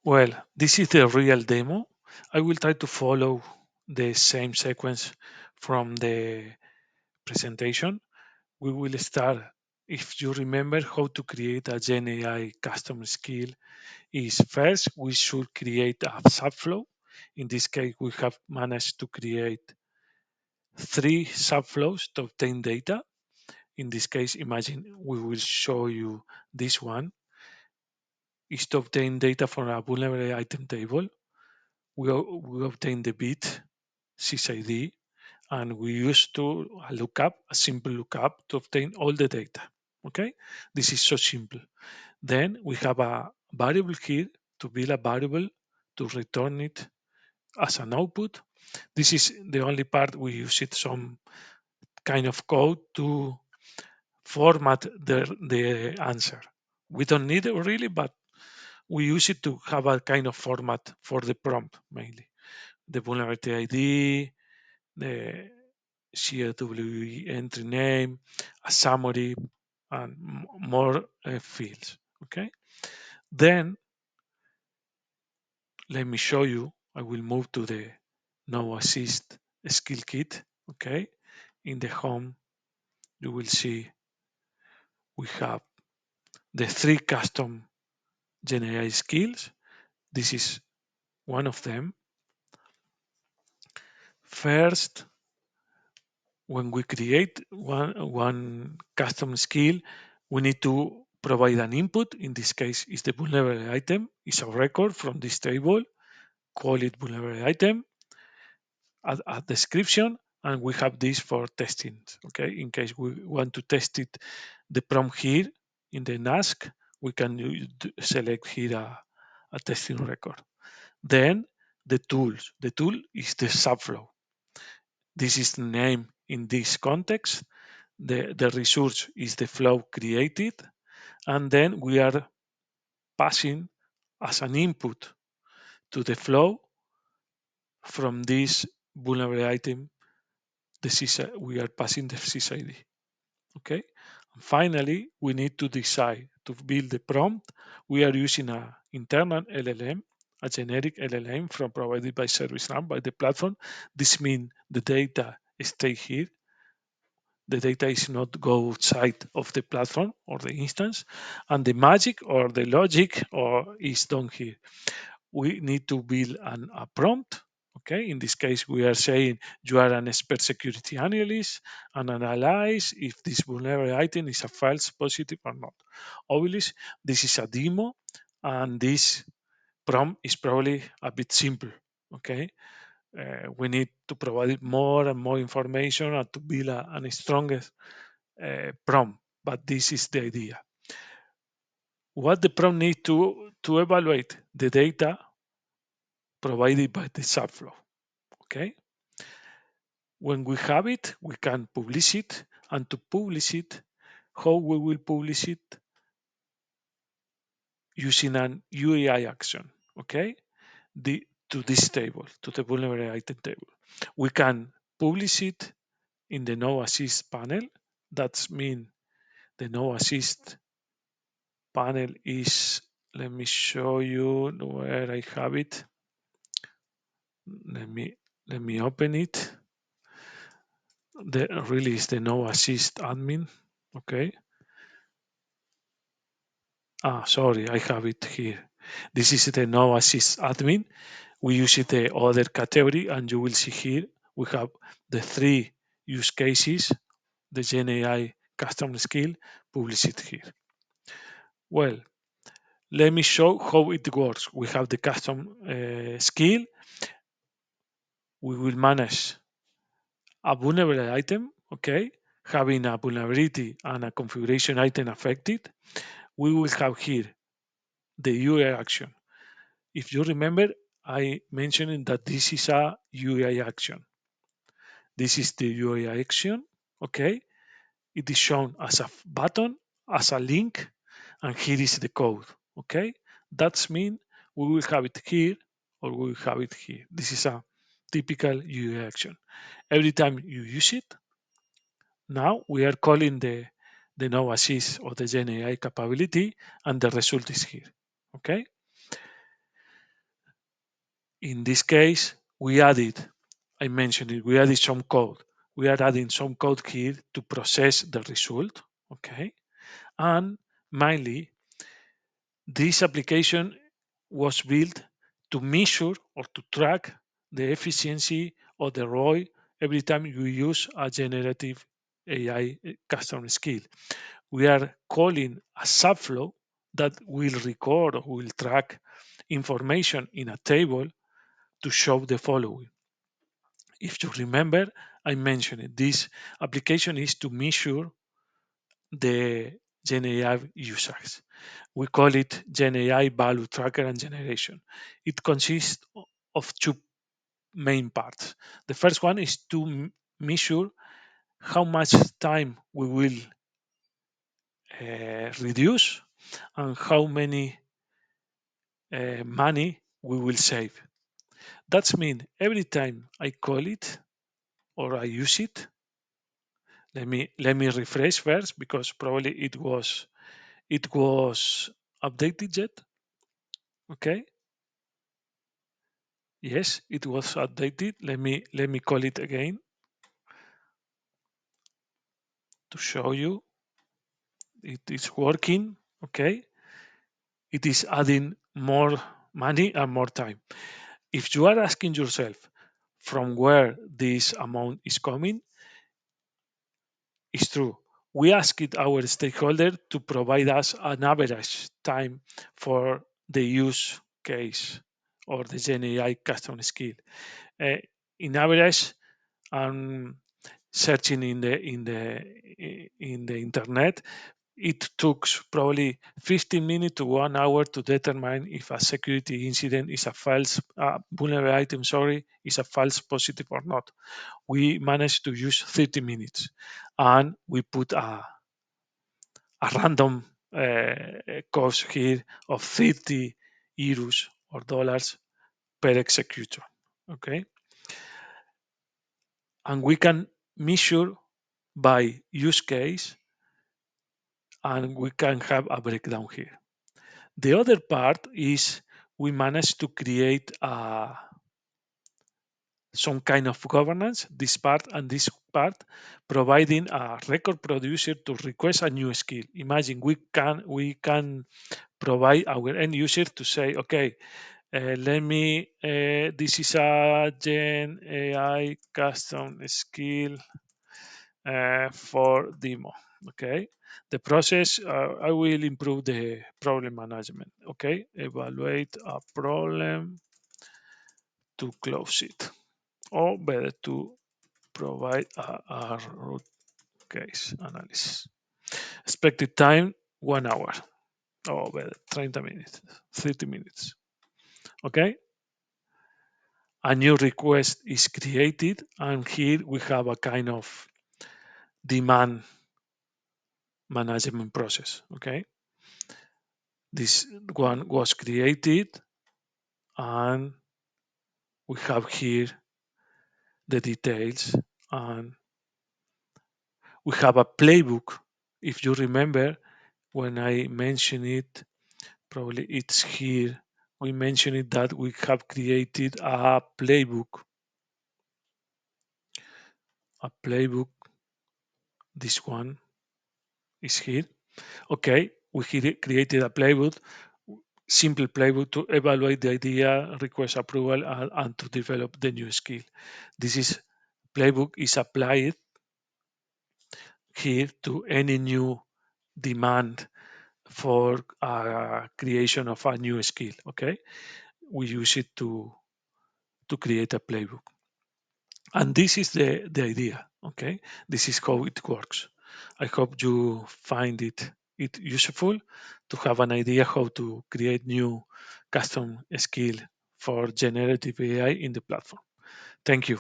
Well, this is the real demo. I will try to follow the same sequence from the presentation. We will start, if you remember how to create a GenAI custom skill, is first we should create a subflow. In this case, we have managed to create 3 subflows to obtain data. In this case, imagine we will show you this one is to obtain data from a vulnerable item table. We obtain the bit sysid, and we used to lookup, a simple lookup to obtain all the data. Okay, this is so simple. Then we have a variable here to build a variable to return it as an output. This is the only part we use it some kind of code to format the answer. We don't need it really, but we use it to have a kind of format for the prompt mainly. The vulnerability ID, the CWE entry name, a summary, and more fields. Okay. Then let me show you. I will move to the Now Assist skill kit. Okay. In the home, you will see we have the 3 custom GenAI skills. This is one of them. First, when we create one custom skill, we need to provide an input. In this case, is the vulnerable item. It's a record from this table. Call it vulnerable item. Add a description, and we have this for testing. Okay, in case we want to test it, the prompt here in the NASK, we can select here a testing record. Then the tools. The tool is the subflow. This is the name in this context. The resource is the flow created, and then we are passing as an input to the flow from this vulnerable item. We are passing the sysid. Okay. And finally, we need to decide to build the prompt. We are using an internal LLM, a generic LLM from provided by ServiceNow by the platform. This means the data stay here. The data is not go outside of the platform or the instance, and the magic or the logic or is done here. We need to build a prompt. Okay, in this case, we are saying you are an expert security analyst and analyze if this vulnerable item is a false positive or not. Obviously, this is a demo, and this prompt is probably a bit simple. Okay, we need to provide more and more information and to build a strongest prompt, but this is the idea. What the prompt needs to evaluate the data provided by the subflow. Okay. When we have it, we can publish it, and to publish it, how we will publish it using an UAI action. Okay. To this table, to the vulnerable item table. We can publish it in the No Assist panel. That's mean the No Assist panel is, let me show you where I have it. Let me open it. The really is the No Assist admin. Okay. Sorry, I have it here. This is the No Assist admin. We use it the other category, and you will see here we have the 3 use cases, the GenAI custom skill published here. Well, let me show how it works. We have the custom skill. We will manage a vulnerable item, okay, having a vulnerability and a configuration item affected. We will have here the UI action. If you remember, I mentioned that this is a UI action. This is the UI action, okay. It is shown as a button, as a link, and here is the code, okay. That's mean we will have it here or we will have it here. This is a typical UI action. Every time you use it, now we are calling the No Assist or the GenAI capability, and the result is here, okay. In this case, I mentioned it, we added some code. We are adding some code here to process the result, okay? And mainly, this application was built to measure or to track the efficiency or the ROI every time you use a generative AI custom skill. We are calling a subflow that will record or will track information in a table to show the following. If you remember, I mentioned it. This application is to measure the GenAI users. We call it GenAI value tracker and generation. It consists of two main parts. The first one is to measure how much time we will reduce and how many money we will save. That means every time I call it or I use it, let me refresh first because probably it was updated yet. Okay. Yes, it was updated. Let me call it again to show you it is working. Okay. It is adding more money and more time. If you are asking yourself from where this amount is coming, it's true. We asked our stakeholder to provide us an average time for the use case or the GenAI custom skill. Uh, in average, searching in the internet, it took probably 15 minutes to 1 hour to determine if a security incident is a false vulnerable item. Sorry, is a false positive or not. We managed to use 30 minutes, and we put a random cost here of 30 euros or dollars per executor. Okay, and we can measure by use case, and we can have a breakdown here. The other part is we managed to create some kind of governance, this part and this part, providing a record producer to request a new skill. Imagine we can provide our end user to say, okay, this is a Gen AI custom skill for demo. Okay, the process, I will improve the problem management. Okay, evaluate a problem to close it, or better to provide a root case analysis. Expected time 1 hour, or better 30 minutes, 30 minutes. Okay, a new request is created, and here we have a kind of demand management process. Okay, this one was created, and we have here the details, and we have a playbook. If you remember, when I mentioned it, probably it's here. We mentioned it that we have created a playbook. A playbook. This one is here. Okay, we created a playbook, simple playbook to evaluate the idea, request approval, and to develop the new skill. This is playbook is applied here to any new demand for creation of a new skill. Okay, we use it to create a playbook, and this is the idea. Okay, this is how it works. I hope you find it useful to have an idea how to create new custom skill for generative AI in the platform. Thank you.